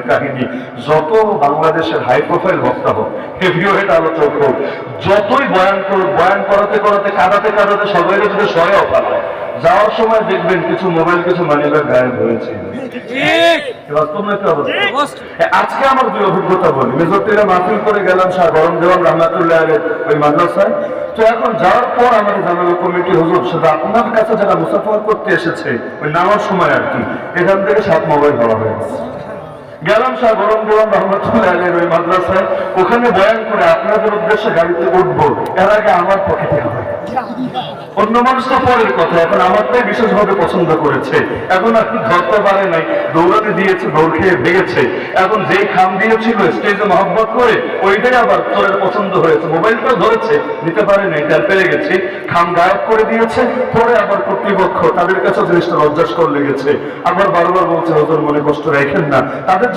কাহিনী যত বাংলাদেশের হাই প্রোফাইল বক্তা হোক, হেভিওয়েট আলোচক হোক, যতই বয়ান করুক, বয়ান করাতে করাতে কাঁদাতে কাঁদাতে সবাই যদি সরে ফেলে, যাওয়ার সময় দেখবেন কিছু মোবাইল কিছু মানিব্যাগ গায়েব হয়েছে। আজকে আমার দুই অভিজ্ঞতা বলি। মেজরটিরা মাহফিল করে গেলাম শাহ গরম দেওয়ান রহমাতুল্লাহ আলাইহির ওই মাদ্রাসায়। তো এখন যাওয়ার পর আমাদের জানালো কমিটি হুজুর শুধু আপনার কাছে যারা মুসাফার করতে এসেছে ওই নামার সময় আর কি, এখান থেকে 7 মোবাইল ধরা হয়েছে। গেলাম শাহ গরম দেওয়ান রহমাতুল্লাহ আলাইহির ওই মাদ্রাসায়, ওখানে বয়ান করে আপনাদের উদ্দেশ্যে গাড়িতে উঠবো, এর আগে আমার পকেটে হবে। অন্য মানুষ তো পরের কথা, এখন আমারটাই বিশেষভাবে পছন্দ করেছে। এখন আপনি ধরতে পারে নাই, দৌড়াতে দিয়েছে, দৌড় খেয়ে ভেঙেছে। এখন যেই খাম দিয়েছিল স্টেজে মহব্বত করে, ওইটাই আবার তোরের পছন্দ হয়েছে। মোবাইলটাও ধরেছে, নিতে পারে নাই, তার পেরে গেছে, খাম গায়েব করে দিয়েছে। পরে আবার কর্তৃপক্ষ তাদের কাছে জিনিসটা লজ্জাস্কর লেগেছে, আবার বারবার বলছে হুজুর মনে কষ্ট রাখেন না, তাদের